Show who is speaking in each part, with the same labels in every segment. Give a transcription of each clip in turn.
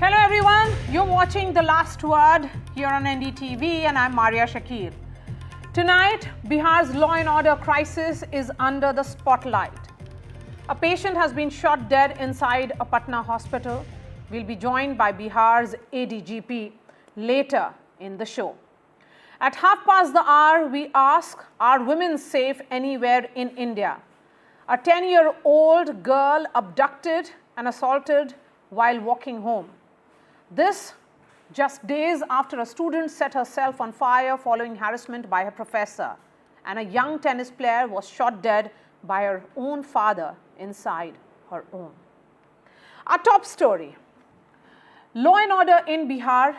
Speaker 1: Hello everyone, you're watching The Last Word here on NDTV and I'm Maria Shakir. Tonight, Bihar's law and order crisis is under the spotlight. A patient has been shot dead inside a Patna hospital. We'll be joined by Bihar's ADGP later in the show. At 1:30, we ask, are women safe anywhere in India? A 10-year-old girl abducted and assaulted while walking home. This just days after a student set herself on fire following harassment by her professor, and a young tennis player was shot dead by her own father inside her home. Our top story: law and order in Bihar,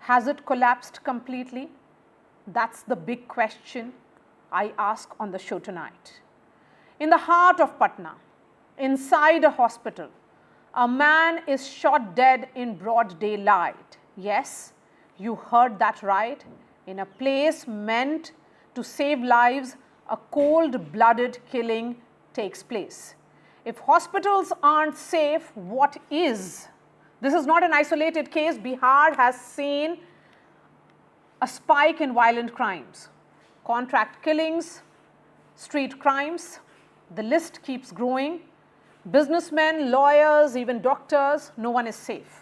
Speaker 1: has it collapsed completely? That's the big question I ask on the show tonight. In the heart of Patna, inside a hospital, a man is shot dead in broad daylight. Yes, you heard that right. In a place meant to save lives, a cold-blooded killing takes place. If hospitals aren't safe, what is? This is not an isolated case. Bihar has seen a spike in violent crimes, contract killings, street crimes. The list keeps growing. Businessmen, lawyers, even doctors, no one is safe.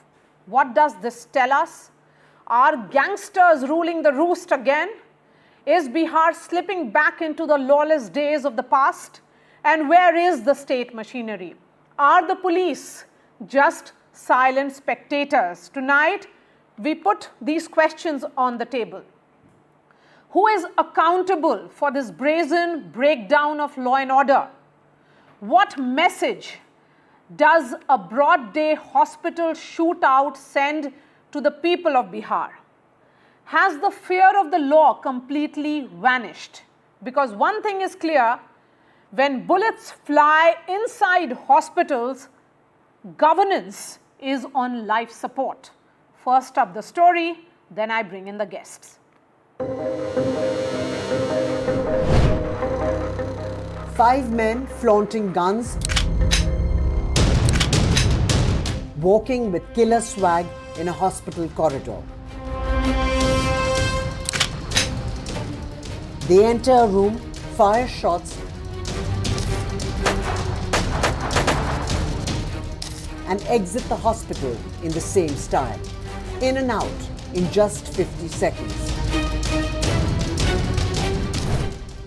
Speaker 1: What does this tell us? Are gangsters ruling the roost again? Is Bihar slipping back into the lawless days of the past? And where is the state machinery? Are the police just silent spectators? Tonight, we put these questions on the table. Who is accountable for this brazen breakdown of law and order? What message does a broad day hospital shootout send to the people of Bihar? Has the fear of the law completely vanished? Because one thing is clear, when bullets fly inside hospitals, governance is on life support. First up the story, then I bring in the guests.
Speaker 2: 5 men flaunting guns, walking with killer swag in a hospital corridor. They enter a room, fire shots, and exit the hospital in the same style, in and out in just 50 seconds.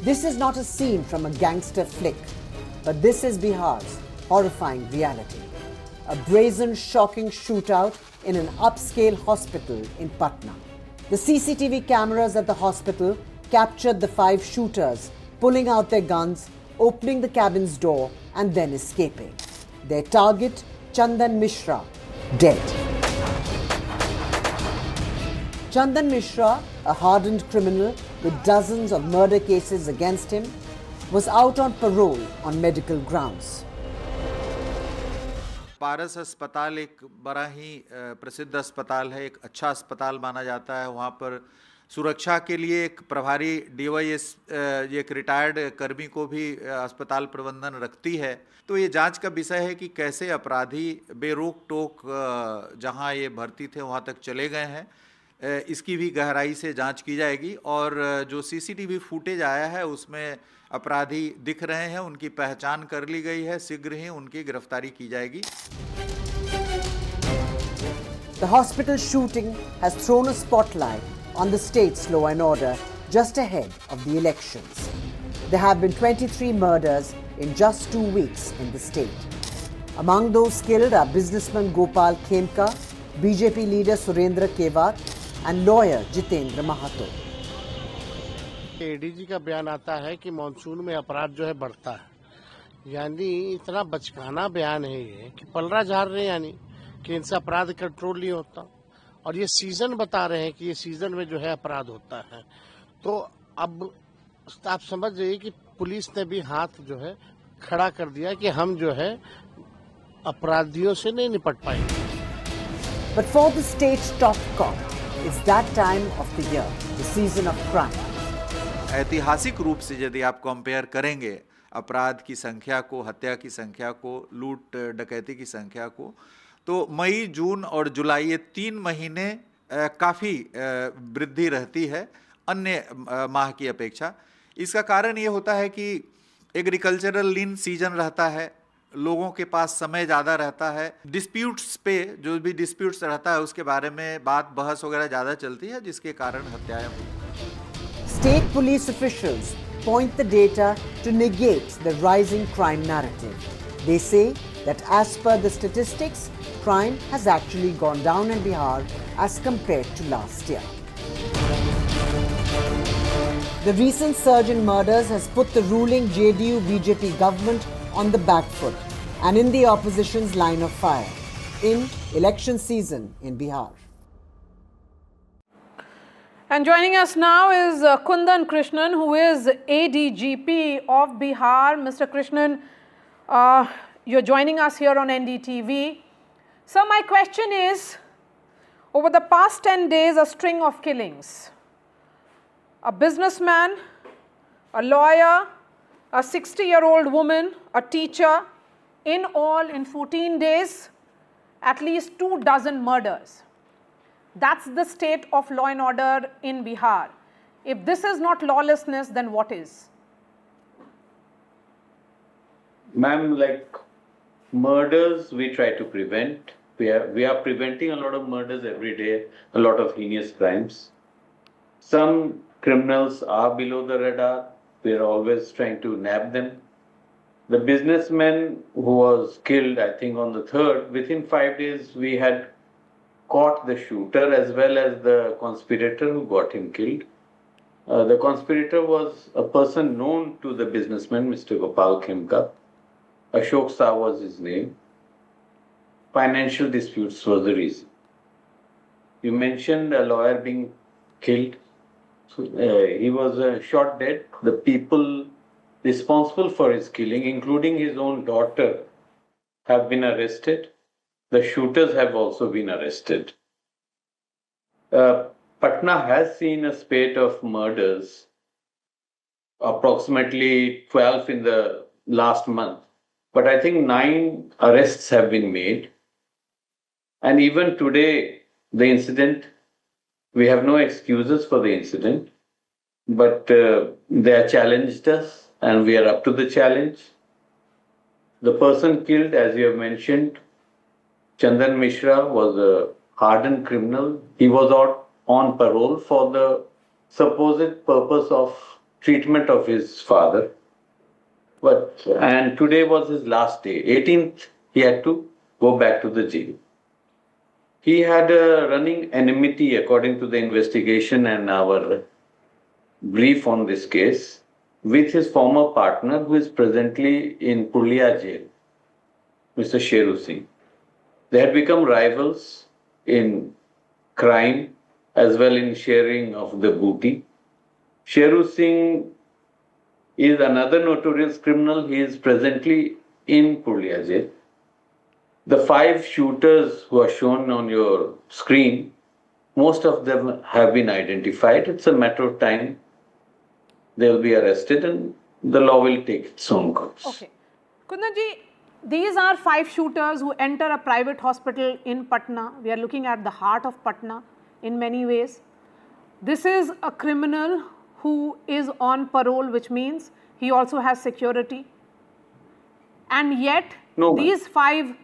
Speaker 2: This is not a scene from a gangster flick, but this is Bihar's horrifying reality. A brazen, shocking shootout in an upscale hospital in Patna. The CCTV cameras at the hospital captured the 5 shooters pulling out their guns, opening the cabin's door, and then escaping. Their target, Kundan Mishra, dead. Kundan Mishra, a hardened criminal with dozens of murder cases against him, was out on parole on medical grounds.
Speaker 3: पारस अस्पताल एक बड़ा ही प्रसिद्ध अस्पताल है, एक अच्छा अस्पताल माना जाता है। वहाँ पर सुरक्षा के लिए एक प्रभारी DYS एक रिटायर्ड कर्मी को भी अस्पताल प्रबंधन रखती है। तो ये जांच का विषय है कि कैसे अपराधी बेरोक टोक जहाँ ये भर्ती थे वहाँ तक चले गए हैं। इसकी भी गहराई से जांच की जाएगी और जो CCTV फुटेज आया है उसमें अपराधी दिख रहे हैं, उनकी पहचान कर ली गई है, शीघ्र ही उनकी गिरफ्तारी की जाएगी।
Speaker 2: The hospital shooting has thrown a spotlight on the state's law and order just ahead of the elections. There have been 23 murders in just 2 weeks in the state. Among those killed are businessman Gopal Khemka, BJP leader Surendra Kewat, and lawyer Jitendra Mahato.
Speaker 4: ADG का बयान आता है कि monsoon में अपराध जो है बढ़ता है, यानी इतना बचकाना बयान है ये कि पलरा झाड़ रहे हैं, यानी कि इनसे अपराध कंट्रोल नहीं होता। और ये सीजन बता रहे हैं कि ये सीजन में जो है अपराध होता है। तो अब आप समझ जाइए कि पुलिस ने भी हाथ जो है खड़ा कर दिया कि हम जो है अपराधियों से नहीं निपट पाएंगे।
Speaker 2: But for the state's top cop, it's that time of the year, the season of crime.
Speaker 3: ऐतिहासिक रूप से यदि आप कंपेयर करेंगे अपराध की संख्या को, हत्या की संख्या को, लूट डकैती की संख्या को, तो मई, जून और जुलाई ये 3 महीने काफ़ी वृद्धि रहती है अन्य माह की अपेक्षा। इसका कारण ये होता है कि एग्रीकल्चरल लीन सीजन रहता है, लोगों के पास समय ज़्यादा रहता है, डिस्प्यूट्स पे जो भी डिस्प्यूट्स रहता है उसके बारे में बात बहस वगैरह ज़्यादा चलती है, जिसके कारण हत्याएं हुई।
Speaker 2: State police officials point the data to negate the rising crime narrative. They say that as per the statistics, crime has actually gone down in Bihar as compared to last year. The recent surge in murders has put the ruling JDU-BJP government on the back foot and in the opposition's line of fire in election season in Bihar.
Speaker 1: And joining us now is Kundan Krishnan, who is ADGP of Bihar. Mr. Krishnan, you're joining us here on NDTV. So my question is, over the past 10 days, a string of killings. A businessman, a lawyer, a 60-year-old woman, a teacher, in all in 14 days, at least 24 murders. That's the state of law and order in Bihar. If this is not lawlessness, then what is?
Speaker 5: Ma'am, like murders, we try to prevent. We are preventing a lot of murders every day, a lot of heinous crimes. Some criminals are below the radar. We are always trying to nab them. The businessman who was killed, I think on the 3rd, within 5 days we had caught the shooter as well as the conspirator who got him killed. The conspirator was a person known to the businessman, Mr. Gopal Khemka. Ashok Saha was his name. Financial disputes was the reason. You mentioned a lawyer being killed. He was shot dead. The people responsible for his killing, including his own daughter, have been arrested. The shooters have also been arrested. Patna has seen a spate of murders, approximately 12 in the last month. But I think 9 arrests have been made. And even today, the incident, we have no excuses for the incident, but they have challenged us and we are up to the challenge. The person killed, as you have mentioned, Chandan Mishra, was a hardened criminal. He was out on parole for the supposed purpose of treatment of his father. And today was his last day. 18th, he had to go back to the jail. He had a running enmity, according to the investigation and our brief on this case, with his former partner, who is presently in Purlia jail, Mr. Sheru Singh. They had become rivals in crime as well in sharing of the booty. Sheru Singh is another notorious criminal. He is presently in Purlia jail. The 5 shooters who are shown on your screen, most of them have been identified. It's a matter of time. They will be arrested and the law will take its own course.
Speaker 1: Okay. Kundanji, these are 5 shooters who enter a private hospital in Patna. We are looking at the heart of Patna in many ways. This is a criminal who is on parole, which means he also has security. And yet, these 5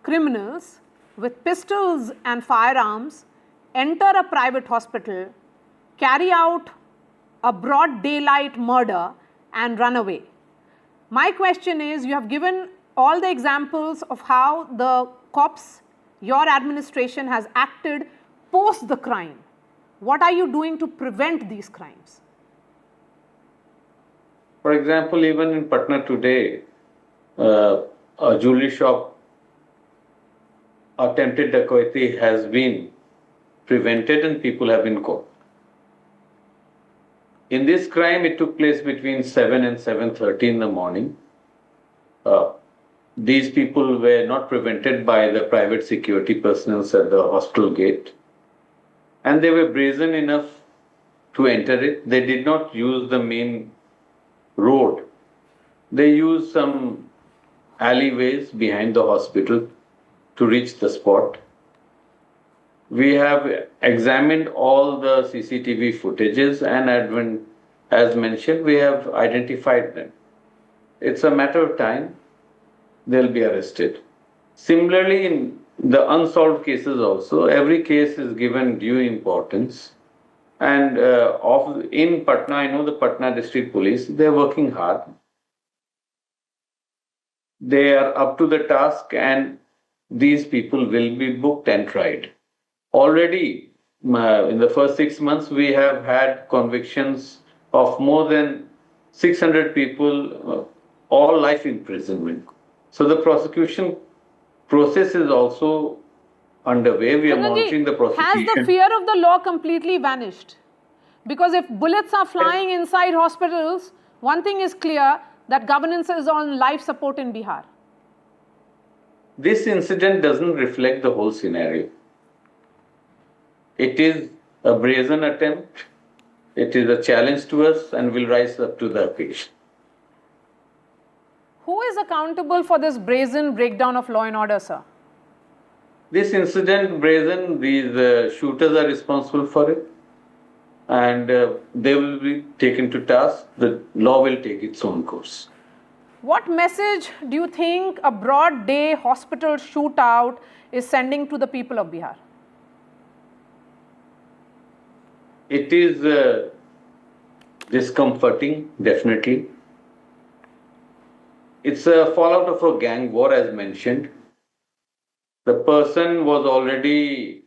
Speaker 1: criminals with pistols and firearms enter a private hospital, carry out a broad daylight murder and run away. My question is, you have given all the examples of how the cops, your administration has acted post the crime. What are you doing to prevent these crimes?
Speaker 5: For example, even in Patna today, a jewelry shop attempted dacoity has been prevented and people have been caught. In this crime, it took place between 7 and 7:30 in the morning. These people were not prevented by the private security personnel at the hospital gate. And they were brazen enough to enter it. They did not use the main road. They used some alleyways behind the hospital to reach the spot. We have examined all the CCTV footages and as mentioned, we have identified them. It's a matter of time, they'll be arrested. Similarly, in the unsolved cases also, every case is given due importance. And in Patna, I know the Patna District Police, they're working hard. They are up to the task and these people will be booked and tried. Already, in the first 6 months, we have had convictions of more than 600 people, all life imprisonment. So the prosecution process is also underway. We are monitoring the prosecution.
Speaker 1: Has the fear of the law completely vanished? Because if bullets are flying inside hospitals, one thing is clear, that governance is on life support in Bihar.
Speaker 5: This incident doesn't reflect the whole scenario. It is a brazen attempt. It is a challenge to us and will rise up to the occasion.
Speaker 1: Who is accountable for this brazen breakdown of law and order, sir?
Speaker 5: This incident, brazen, these shooters are responsible for it. And they will be taken to task. The law will take its own course.
Speaker 1: What message do you think a broad day hospital shootout is sending to the people of Bihar?
Speaker 5: It is discomforting, definitely. It's a fallout of a gang war, as mentioned. The person was already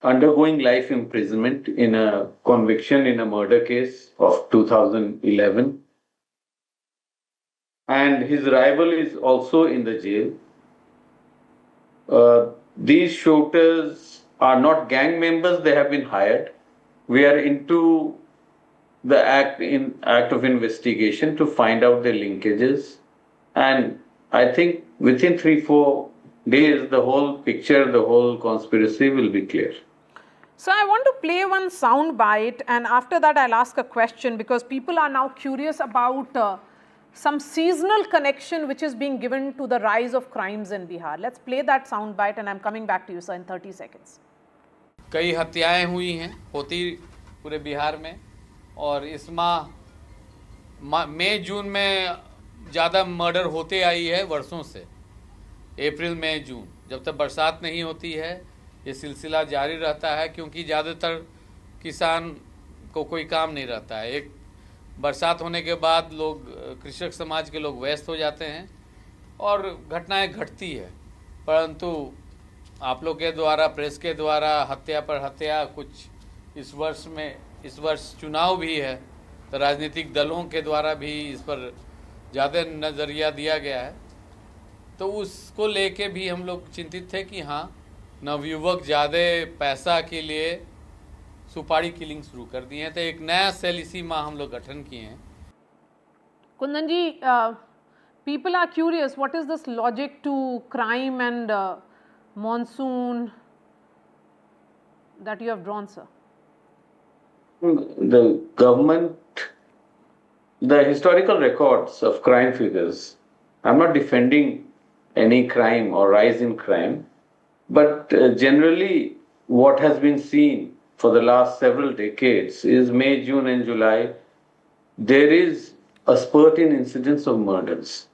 Speaker 5: undergoing life imprisonment in a conviction in a murder case of 2011. And his rival is also in the jail. These shooters are not gang members, they have been hired. We are into the act of investigation to find out their linkages. And I think within 3-4 days, the whole picture, the whole conspiracy will be clear.
Speaker 1: So I want to play one sound bite, and after that I'll ask a question, because people are now curious about some seasonal connection which is being given to the rise of crimes in Bihar. Let's play that sound bite and I'm coming back to you, sir, in 30 seconds.
Speaker 6: कई हत्याएं हुई हैं, होती पूरे बिहार में, और इस माह मई जून में ज़्यादा मर्डर होते आई है वर्षों से. अप्रैल मई जून, जब तक बरसात नहीं होती है ये सिलसिला जारी रहता है, क्योंकि ज़्यादातर किसान को कोई काम नहीं रहता है. एक बरसात होने के बाद लोग, कृषक समाज के लोग व्यस्त हो जाते हैं और घटनाएं घटती है. परंतु आप लोग के द्वारा, प्रेस के द्वारा हत्या पर हत्या, कुछ इस वर्ष चुनाव भी है, तो राजनीतिक दलों के द्वारा भी इस पर ज़्यादा नज़रिया दिया गया है. तो उसको लेके भी हम लोग चिंतित थे कि हाँ, नवयुवक ज़्यादा पैसा के लिए सुपारी किलिंग शुरू कर दिए हैं. तो एक नया सेल इसी माह हम लोग गठन किए हैं.
Speaker 1: Kundan ji, people are curious, what is this logic to crime and monsoon that you have drawn, sir?
Speaker 5: The government, the historical records of crime figures, I'm not defending any crime or rise in crime, but generally what has been seen for the last several decades is May, June and July, there is a spurt in incidents of murders.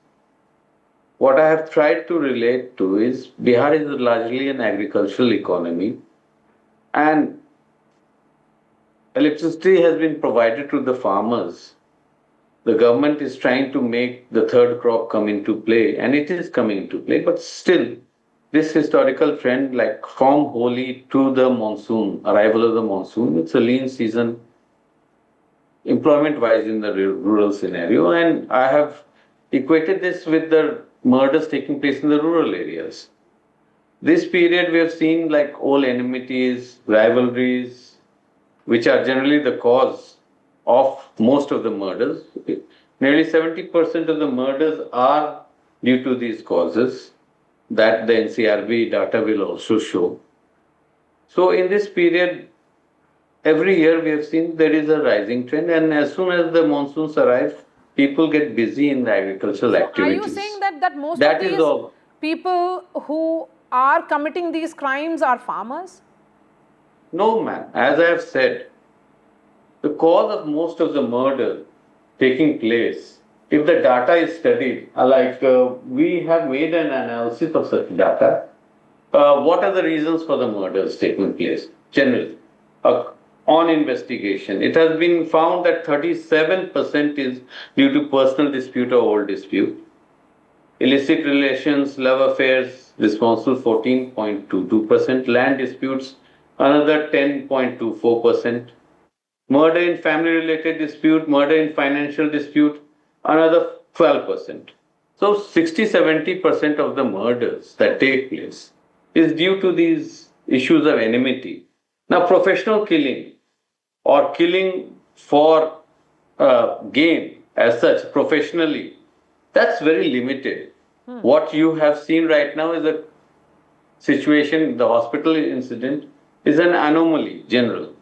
Speaker 5: What I have tried to relate to is Bihar is largely an agricultural economy, and electricity has been provided to the farmers. The government is trying to make the third crop come into play, and it is coming into play, but still this historical trend, like from Holi to the monsoon, arrival of the monsoon, it's a lean season employment wise in the rural scenario, and I have equated this with the murders taking place in the rural areas. This period we have seen like old enmities, rivalries, which are generally the cause of most of the murders. Nearly 70% of the murders are due to these causes that the NCRB data will also show. So in this period, every year we have seen there is a rising trend, and as soon as the monsoons arrive, people get busy in the agricultural activities.
Speaker 1: Are you saying that most
Speaker 5: That
Speaker 1: of
Speaker 5: is all.
Speaker 1: people who are committing these crimes are farmers?
Speaker 5: No, ma'am. As I have said, the cause of most of the murder taking place, if the data is studied, we have made an analysis of such data. What are the reasons for the murders taking place generally? On investigation, it has been found that 37% is due to personal dispute or old dispute. Illicit relations, love affairs, responsible 14.22%. Land disputes, another 10.24%. Murder in family related dispute, murder in financial dispute, another 12%. So 60-70% of the murders that take place is due to these issues of enmity. Now, professional killing or killing for gain as such professionally, that's very limited. What you have seen right now is a situation, the hospital incident is an anomaly, general.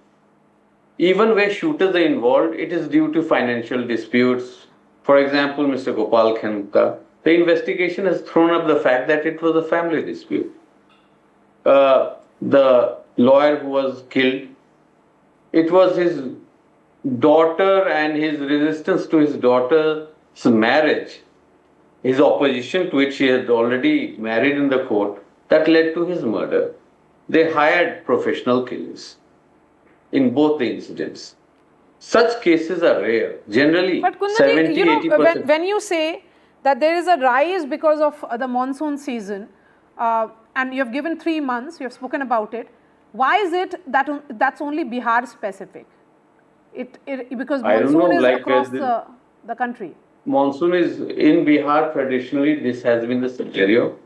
Speaker 5: Even where shooters are involved, it is due to financial disputes. For example, Mr. Gopal Khanka, the investigation has thrown up the fact that it was a family dispute. The lawyer who was killed, it was his daughter and his resistance to his daughter's marriage, his opposition to which he had already married in the court, that led to his murder. They hired professional killers in both the incidents. Such cases are rare. Generally,
Speaker 1: But Kundan,
Speaker 5: 70-80%.
Speaker 1: when you say that there is a rise because of the monsoon season, and you have given 3 months, you have spoken about it, why is it that that's only Bihar specific? Because
Speaker 5: I don't
Speaker 1: monsoon
Speaker 5: know,
Speaker 1: is across the country.
Speaker 5: Monsoon is in Bihar, traditionally this has been the scenario.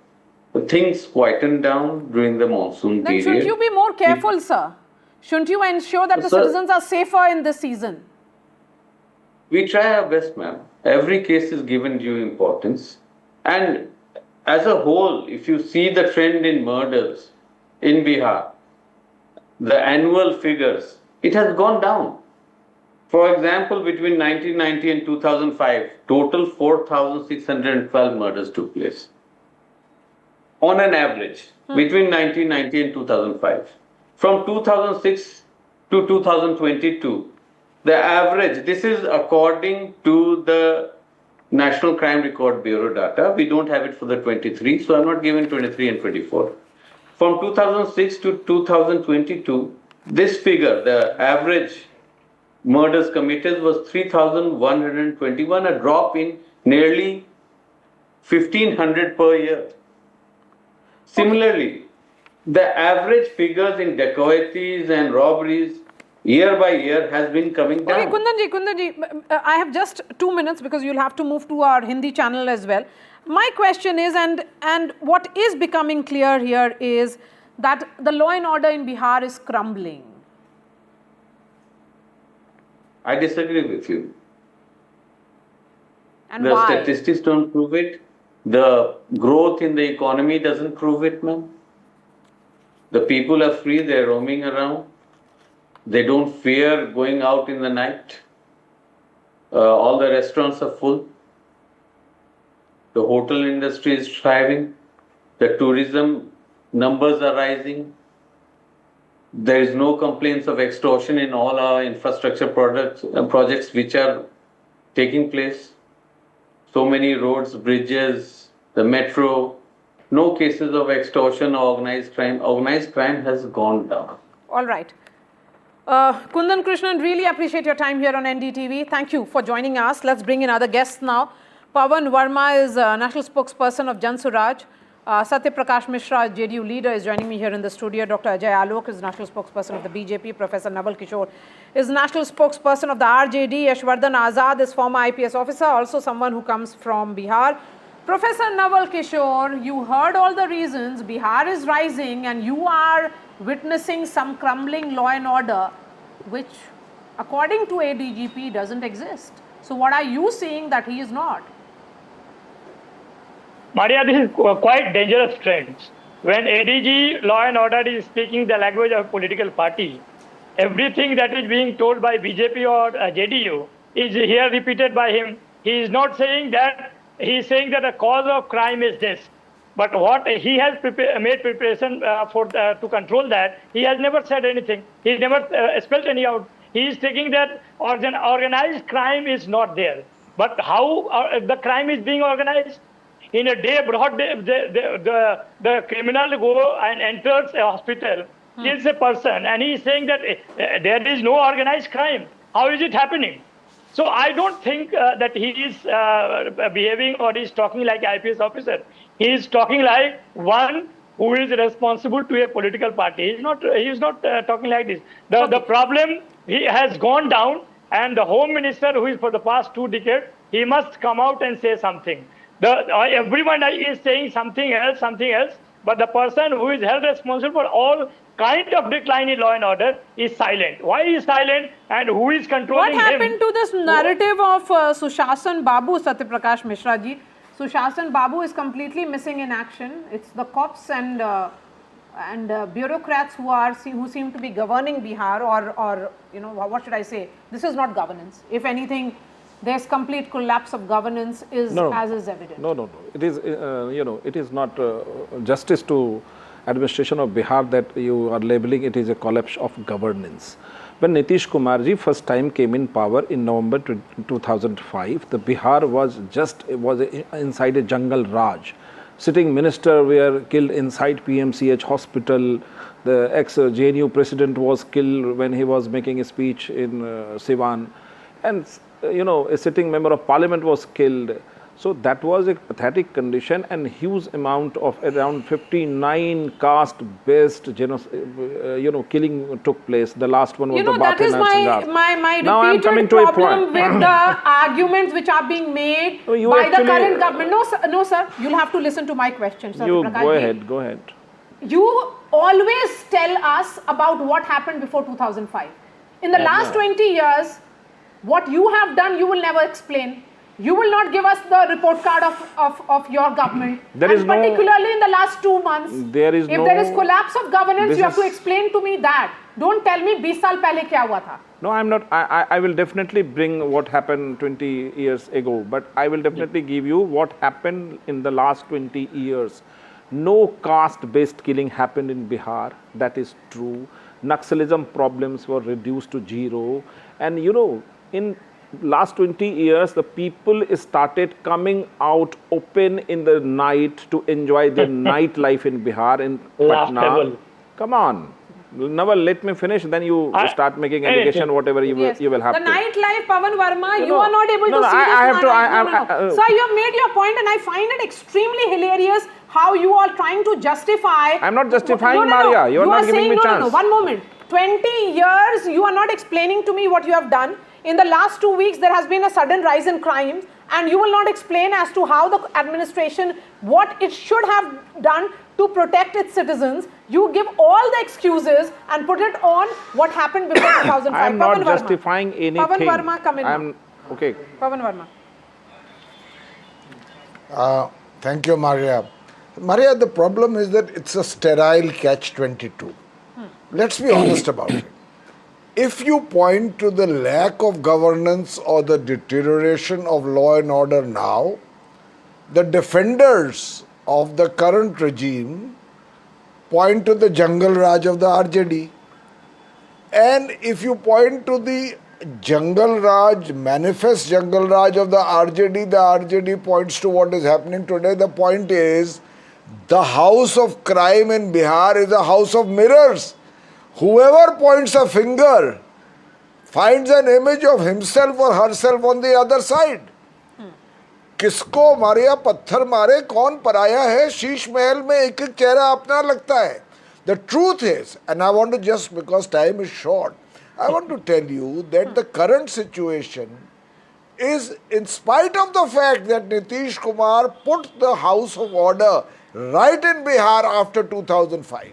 Speaker 5: Things quieten down during the monsoon
Speaker 1: Then
Speaker 5: period.
Speaker 1: shouldn't you be more careful, sir? Shouldn't you ensure that the
Speaker 5: Sir,
Speaker 1: citizens are safer in this season?
Speaker 5: We try our best, ma'am. Every case is given due importance. And as a whole, if you see the trend in murders in Bihar, the annual figures, it has gone down. For example, between 1990 and 2005, total 4,612 murders took place. On an average, between 1990 and 2005. From 2006 to 2022, the average, this is according to the National Crime Record Bureau data. We don't have it for the 23, so I'm not giving 23 and 24. From 2006 to 2022, this figure, the average murders committed was 3,121, a drop in nearly 1,500 per year. Similarly, the average figures in dacoities and robberies year by year has been coming down.
Speaker 1: Okay, Kundanji, I have just 2 minutes because you'll have to move to our Hindi channel as well. My question is, and what is becoming clear here is that the law and order in Bihar is crumbling.
Speaker 5: I disagree with you.
Speaker 1: And
Speaker 5: The
Speaker 1: why?
Speaker 5: statistics don't prove it. The growth in the economy doesn't prove it, ma'am. The people are free, they're roaming around. They don't fear going out in the night. All the restaurants are full. The hotel industry is thriving. The tourism numbers are rising. There is no complaints of extortion in all our infrastructure projects which are taking place. So many roads, bridges, the metro, no cases of extortion or organized crime. Organized crime has gone down.
Speaker 1: All right. Kundan Krishnan, really appreciate your time here on NDTV. Thank you for joining us. Let's bring in other guests now. Pawan Verma is national spokesperson of Jan Suraj. Satya Prakash Mishra, JDU leader, is joining me here in the studio. Dr. Ajay Alok is national spokesperson of the BJP. Professor Naval Kishore is national spokesperson of the RJD. Yashwardhan Azad is former IPS officer, also someone who comes from Bihar. Professor Naval Kishore, you heard all the reasons. Bihar is rising and you are witnessing some crumbling law and order, which according to ADGP doesn't exist. So what are you seeing that he is not?
Speaker 7: Maria, this is quite dangerous trend. When ADG law and order is speaking the language of political party, everything that is being told by BJP or JDU is here repeated by him. He is not saying that, he is saying that the cause of crime is this. But what he has made preparation to control that, he has never said anything. He never spelled any out. He is taking that organized crime is not there. But how the crime is being organized? In a day, broad day, the criminal go and enters a hospital, kills a person, and he is saying that there is no organized crime. How is it happening? So I don't think that he is behaving or is talking like an IPS officer. He is talking like one who is responsible to a political party. He is not talking like this. The problem he has gone down, and the Home Minister, who is for the past 2 decades, he must come out and say something. Everyone is saying something else, but the person who is held responsible for all kind of decline in law and order is silent. Why is silent, and who is controlling him?
Speaker 1: What happened to this narrative of Sushasan Babu, Satyaprakash Mishra ji? Sushasan Babu is completely missing in action. It's the cops and bureaucrats who seem to be governing Bihar, or what should I say? This is not governance. If anything, there's complete collapse of governance as is evident.
Speaker 8: No. It is it is not justice to administration of Bihar that you are labeling it is a collapse of governance. When Nitish Kumar ji first time came in power in November 2005, the Bihar was inside a jungle raj. Sitting minister were killed inside PMCH hospital. The ex-JNU president was killed when he was making a speech in Siwan, and a sitting member of parliament was killed. So that was a pathetic condition, and huge amount of around 59 caste-based killing took place. The last one was the
Speaker 1: that is my
Speaker 8: now I'm coming
Speaker 1: repeated
Speaker 8: to a
Speaker 1: problem
Speaker 8: point.
Speaker 1: with the arguments which are being made by the current government. No, sir. You'll have to listen to my question, sir.
Speaker 8: You go ahead.
Speaker 1: You always tell us about what happened before 2005. In the last 20 years, what you have done, you will never explain. You will not give us the report card of your government. Particularly in the last 2 months, if there is collapse of governance, you have to explain to me that. Don't tell me 20 साल पहले क्या हुआ था.
Speaker 8: No, I'm not. I will definitely bring what happened 20 years ago, but I will definitely give you what happened in the last 20 years. No caste-based killing happened in Bihar. That is true. Naxalism problems were reduced to zero. And in last 20 years, the people started coming out open in the night to enjoy the nightlife in Bihar, in Patna. Come on. Naval, let me finish, then you start making allegation, whatever you will have
Speaker 1: the
Speaker 8: to.
Speaker 1: The nightlife, Pavan Verma, you are not able to see this. Sir, you have made your point, and I find it extremely hilarious how you are trying to justify.
Speaker 8: I'm not justifying, Maria. You are not giving me chance.
Speaker 1: No, 1 moment. 20 years, you are not explaining to me what you have done. In the last 2 weeks, there has been a sudden rise in crime, and you will not explain as to how the administration, what it should have done to protect its citizens. You give all the excuses and put it on what happened before 2005.
Speaker 8: I am not justifying anything.
Speaker 1: Pavan Verma, come in.
Speaker 8: Okay.
Speaker 1: Pavan Verma.
Speaker 9: Thank you, Maria. Maria, the problem is that it's a sterile catch-22. Let's be honest about it. If you point to the lack of governance or the deterioration of law and order now, the defenders of the current regime point to the jungle raj of the RJD. And if you point to the jungle raj, manifest jungle raj of the RJD points to what is happening today. The point is, the house of crime in Bihar is a house of mirrors. Whoever points a finger finds an image of himself or herself on the other side. किसको मारिया पत्थर मारे कौन पराया है शीश महल में एक एक चेहरा अपना लगता है. The truth is, and I want to just, because time is short, I want to tell you that the current situation is, in spite of the fact that Nitish Kumar put the house of order right in Bihar after 2005.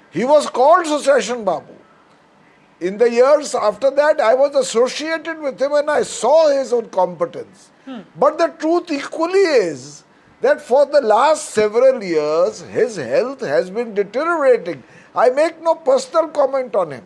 Speaker 9: He was called Sushasan Babu. In the years after that, I was associated with him and I saw his own competence. But the truth equally is that for the last several years, his health has been deteriorating. I make no personal comment on him.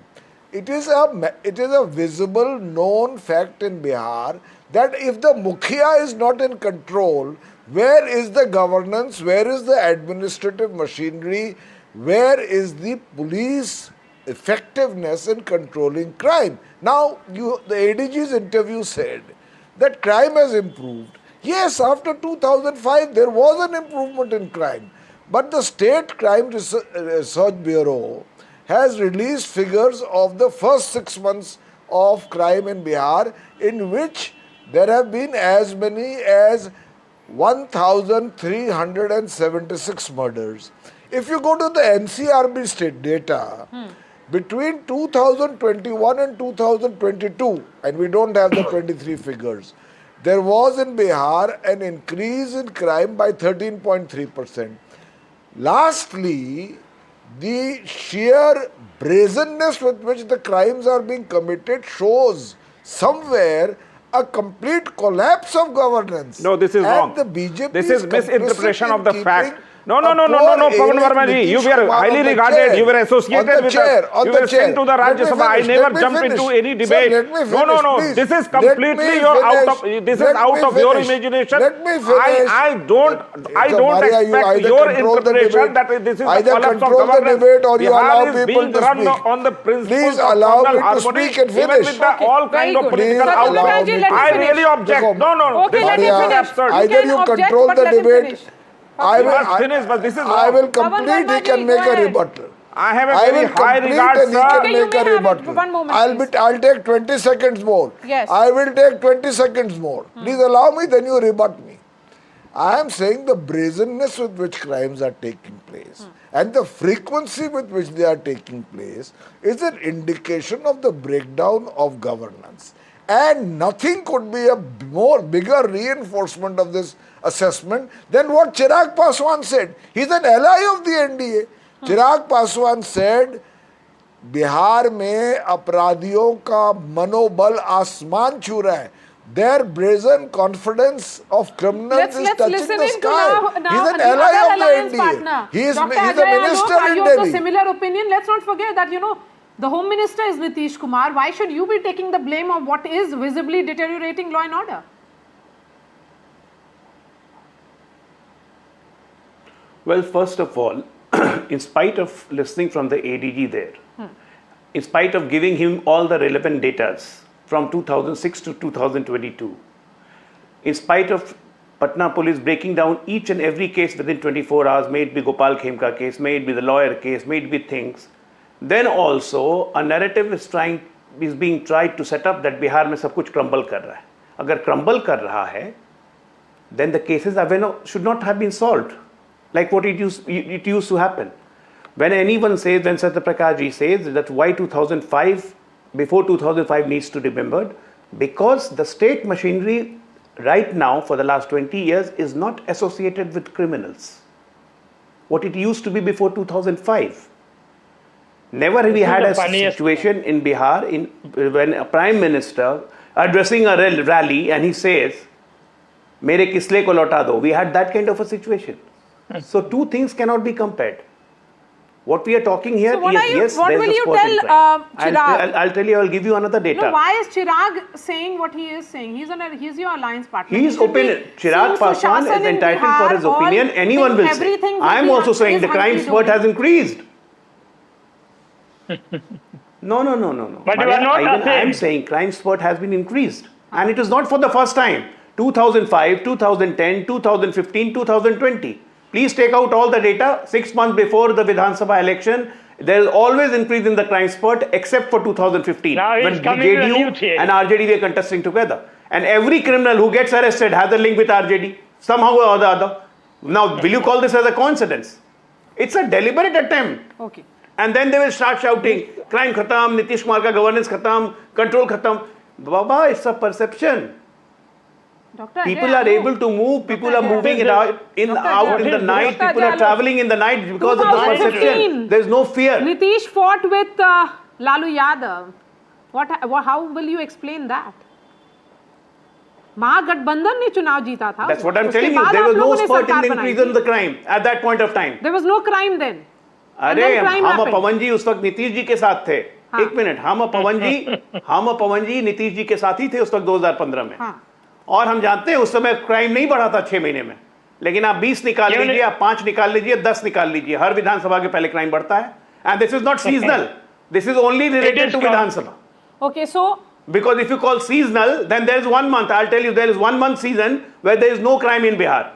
Speaker 9: It is a visible, known fact in Bihar that if the Mukhia is not in control, Where is the governance? Where is the administrative machinery? Where is the police effectiveness in controlling crime? Now, the ADG's interview said that crime has improved. Yes, after 2005, there was an improvement in crime. But the State Crime Research Bureau has released figures of the first 6 months of crime in Bihar, in which there have been as many as 1,376 murders. If you go to the NCRB state data, between 2021 and 2022, and we don't have the 23 figures, there was in Bihar an increase in crime by 13.3%. Lastly, the sheer brazenness with which the crimes are being committed shows somewhere a complete collapse of governance.
Speaker 8: No, this is wrong.
Speaker 9: The BJP
Speaker 8: this is misinterpretation of the fact. No,
Speaker 9: Pawan
Speaker 8: Verma ji, you were highly regarded, you were associated with us, you were sent to the Rajya Sabha. I never jumped into any debate. No, this is completely out of your imagination. I don't expect your interpretation that this is the collapse of governance. Bihar is being run on the principles of communal harmony, even with all kind of political outcomes. I really object. No.
Speaker 1: Okay, let me finish.
Speaker 9: Either you control the debate. I will complete. He can make a rebuttal.
Speaker 8: I have a very high regard,
Speaker 9: and he
Speaker 8: sir.
Speaker 9: can make a rebuttal.
Speaker 1: One moment,
Speaker 9: I'll take 20 seconds more.
Speaker 1: Yes.
Speaker 9: I will take 20 seconds more. Please allow me, then you rebut me. I am saying the brazenness with which crimes are taking place and the frequency with which they are taking place is an indication of the breakdown of governance. And nothing could be a bigger reinforcement of this assessment than what Chirag Paswan said. He's an ally of the NDA. Chirag Paswan said, Bihar में अपराधियों का मनोबल आसमान छू रहा है. Their brazen confidence of criminals is touching the sky. He's an ally of the NDA. He is a minister in
Speaker 1: Delhi. Are you of a similar opinion? Let's not forget that, the Home Minister is Nitish Kumar. Why should you be taking the blame of what is visibly deteriorating law and order?
Speaker 10: Well, first of all, in spite of listening from the ADG there, in spite of giving him all the relevant data from 2006 to 2022, in spite of Patna police breaking down each and every case within 24 hours, may it be Gopal Khemka case, may it be the lawyer case, may it be things, then also a narrative is being tried to set up that Bihar में सब कुछ crumble कर रहा है. अगर crumble कर रहा है, then the cases should not have been solved, like what it used to happen. When anyone says, when Satya Prakash ji says that why 2005, before 2005 needs to be remembered, because the state machinery right now for the last 20 years is not associated with criminals. What it used to be before 2005. Never have we had a situation in Bihar when a prime minister addressing a rally and he says, "Mere kisle ko lauta do." We had that kind of a situation. So two things cannot be compared. What we are talking here
Speaker 1: what
Speaker 10: is, yes,
Speaker 1: what
Speaker 10: there
Speaker 1: will
Speaker 10: is a
Speaker 1: you
Speaker 10: spot in
Speaker 1: tell
Speaker 10: crime.
Speaker 1: Chirag?
Speaker 10: I'll tell you, I'll give you another data.
Speaker 1: No, why is Chirag saying what he is saying? He's your alliance partner.
Speaker 10: His opinion. Chirag Paswan is entitled for his opinion. Anyone will say. I am also saying the crime spurt has increased. No.
Speaker 7: But you are not
Speaker 10: even I am saying crime spurt has been increased. And it is not for the first time. 2005, 2010, 2015, 2020. Please take out all the data. 6 months before the Vidhan Sabha election, there is always increase in the crime spurt except for 2015
Speaker 7: now
Speaker 10: when
Speaker 7: JDU
Speaker 10: and RJD were contesting together. And every criminal who gets arrested has a link with RJD somehow or the other. Now, will you call this as a coincidence? It's a deliberate attempt.
Speaker 1: Okay.
Speaker 10: And then they will start shouting, crime khatam, Nitish Kumar ka governance khatam, control khatam. Baba, it's a perception. People are able to move, people are moving out in the night, people are traveling in the night because of the perception. There is no fear.
Speaker 1: Nitish fought with Lalu Yadav. How will you explain that? महागठबंधन ने चुनाव जीता था.
Speaker 10: That's what I'm telling you. There was no spurt in the increase in the crime at that point of time.
Speaker 1: There was no crime then.
Speaker 10: अरे हम पवन जी उस वक्त नीतीश जी के साथ थे. एक मिनट, हम पवन जी नीतीश जी के साथ ही थे उस वक्त 2015 में. और हम जानते हैं उस समय क्राइम नहीं बढ़ा था 6 महीने में. लेकिन आप 20 निकाल लीजिए, आप 5 निकाल लीजिए, 10 निकाल लीजिए, हर विधानसभा के पहले क्राइम बढ़ता है. And this is not seasonal. This is only related to Vidhan Sabha.
Speaker 1: Okay, so
Speaker 10: Because if you call seasonal, then there is 1 month. I'll tell you, there is 1 month season where there is no crime in Bihar.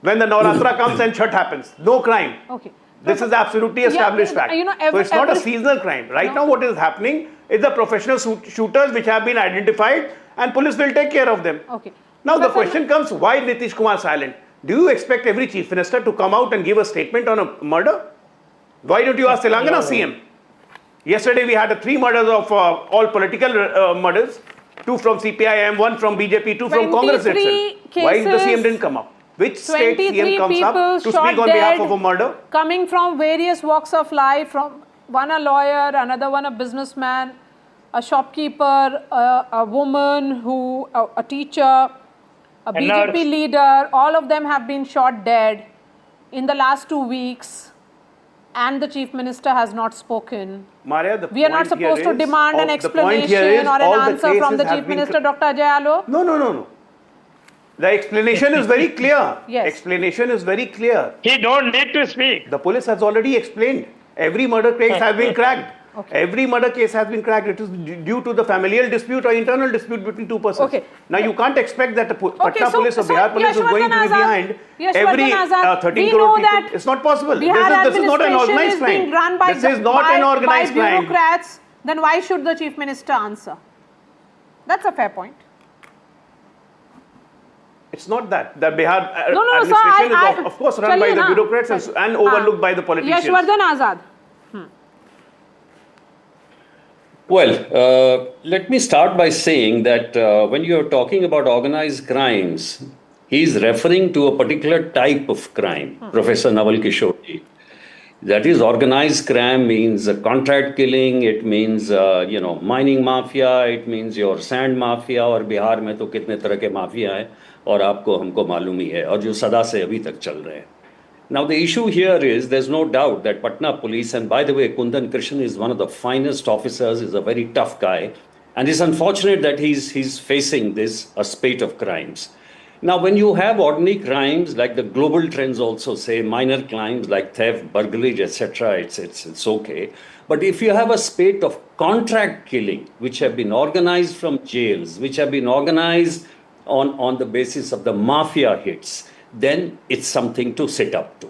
Speaker 10: When the Navratra comes and Chhath happens, no crime.
Speaker 1: okay.
Speaker 10: This is absolutely established fact.
Speaker 1: You know,
Speaker 10: So it's not a seasonal crime. Right now what is happening is the professional shooters which have been identified and police will take care of them.
Speaker 1: Okay.
Speaker 10: Now the question comes, why Nitish Kumar silent? Do you expect every chief minister to come out and give a statement on a murder? Why don't you ask Telangana CM? Yesterday we had 3 murders of all political murders, 2 from CPIM, 1 from BJP, 2 from Congress itself. Why the CM didn't come up? Which state CM comes up to speak on behalf of a murder?
Speaker 1: Coming from various walks of life, from one a lawyer, another one a businessman, a shopkeeper, a woman who, a teacher, a BJP leader, all of them have been shot dead in the last 2 weeks. And the chief minister has not spoken.
Speaker 10: Maria,
Speaker 1: we are not supposed to demand an explanation or an answer from the chief minister, Dr. Ajay Alok.
Speaker 10: No. The explanation is very clear.
Speaker 1: Yes.
Speaker 10: Explanation is very clear.
Speaker 7: He don't need to speak.
Speaker 10: The police has already explained. Every murder case has been cracked.
Speaker 1: Okay.
Speaker 10: Every murder case has been cracked. It is due to the familial dispute or internal dispute between 2 persons.
Speaker 1: Okay.
Speaker 10: Now you can't expect that the Patna police or Bihar police is going to be behind every 13 crore people. It's not possible. This is not an organized crime. This is not an organized crime.
Speaker 1: Bureaucrats. Then why should the chief minister answer? That's a fair point.
Speaker 10: It's not that. The Bihar
Speaker 1: sir,
Speaker 10: administration is of course run by the bureaucrats and overlooked by the politicians.
Speaker 1: Yashwardhan Azad.
Speaker 11: Well, let me start by saying that when you are talking about organized crimes, he is referring to a particular type of crime, Professor Naval Kishore. That is, organized crime means contract killing, it means, mining mafia, it means your sand mafia, और बिहार में तो कितने तरह के mafia हैं और आपको हमको मालूम ही है और जो सदा से अभी तक चल रहे हैं. Now the issue here is, there's no doubt that Patna police, and by the way, Kundan Krishnan is one of the finest officers, is a very tough guy, and it's unfortunate that he's facing a spate of crimes. Now when you have ordinary crimes, like the global trends also say, minor crimes like theft, burglary, etc., it's okay. But if you have a spate of contract killing, which have been organized from jails, which have been organized on the basis of the mafia hits, then it's something to sit up to.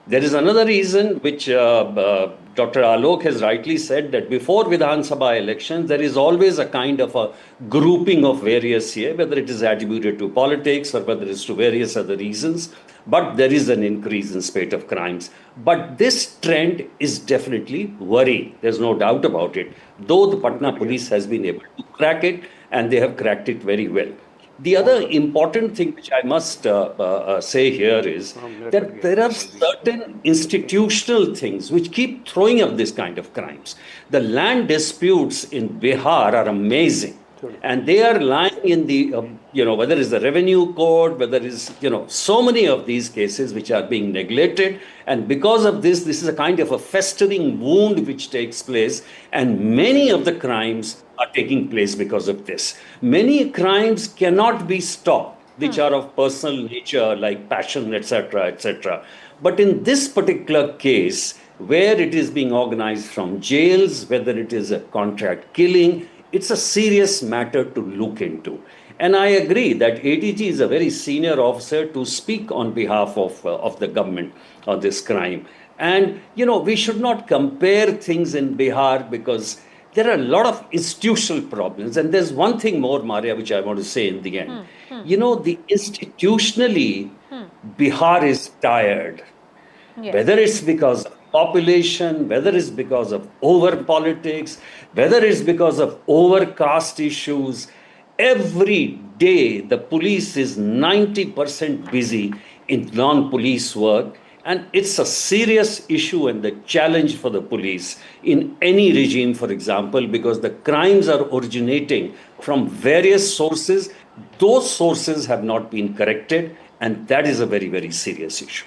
Speaker 11: There is another reason which Dr. Alok has rightly said, that before Vidhan Sabha elections, there is always a kind of a grouping of various here, whether it is attributed to politics or whether it's to various other reasons, but there is an increase in spate of crimes. But this trend is definitely worrying. There's no doubt about it, though the Patna police has been able to crack it, and they have cracked it very well. The other important thing which I must say here is that there are certain institutional things which keep throwing up this kind of crimes. The land disputes in Bihar are amazing. And they are lying in the, whether it's the revenue code, whether it's, so many of these cases which are being neglected. And because of this is a kind of a festering wound which takes place. And many of the crimes are taking place because of this. Many crimes cannot be stopped, which are of personal nature, like passion, etc., etc. But in this particular case, where it is being organized from jails, whether it is a contract killing, it's a serious matter to look into. And I agree that ADG is a very senior officer to speak on behalf of the government on this crime. And, we should not compare things in Bihar, because there are a lot of institutional problems. And there's one thing more, Maria, which I want to say in the end. Institutionally, Bihar is tired.
Speaker 1: Yes.
Speaker 11: Whether it's because of population, whether it's because of over politics, whether it's because of over caste issues, every day the police is 90% busy in non-police work. And it's a serious issue and the challenge for the police in any regime, for example, because the crimes are originating from various sources. Those sources have not been corrected, and that is a very, very serious issue.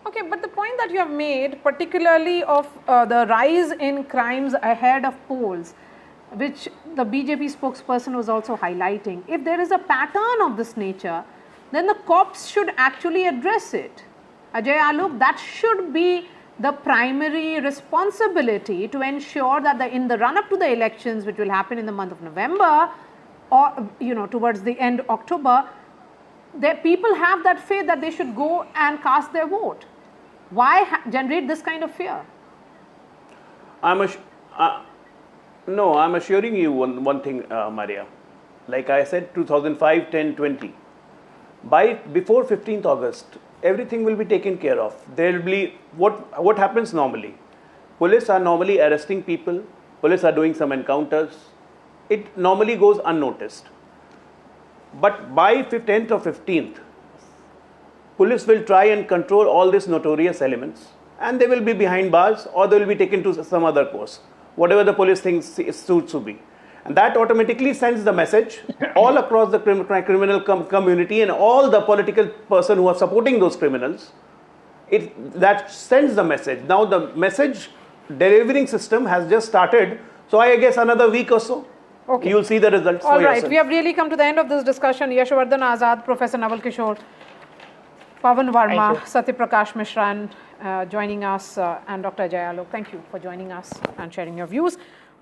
Speaker 1: Okay, but the point that you have made, particularly of the rise in crimes ahead of polls, which the BJP spokesperson was also highlighting, if there is a pattern of this nature, then the cops should actually address it. Ajay Alok, that should be the primary responsibility to ensure that in the run up to the elections, which will happen in the month of November or towards the end of October, people have that faith that they should go and cast their vote. Why generate this kind of fear?
Speaker 10: I'm assuring you one thing, Maria. Like I said, 2005, 10, 20. Before 15th August, everything will be taken care of. There will be what happens normally. Police are normally arresting people. Police are doing some encounters. It normally goes unnoticed. But by 10th or 15th, police will try and control all these notorious elements, and they will be behind bars or they will be taken to some other course, whatever the police thinks suits to be. And that automatically sends the message all across the criminal community and all the political person who are supporting those criminals. That sends the message. Now the message delivering system has just started. So I guess another week or so,
Speaker 1: okay,
Speaker 10: you will see the results.
Speaker 1: All right, we have really come to the end of this discussion. Yashwardhan Azad, Professor Naval Kishore, Pawan Verma, Satyaprakash Mishra joining us, and Dr. Ajay Alok. Thank you for joining us and sharing your views.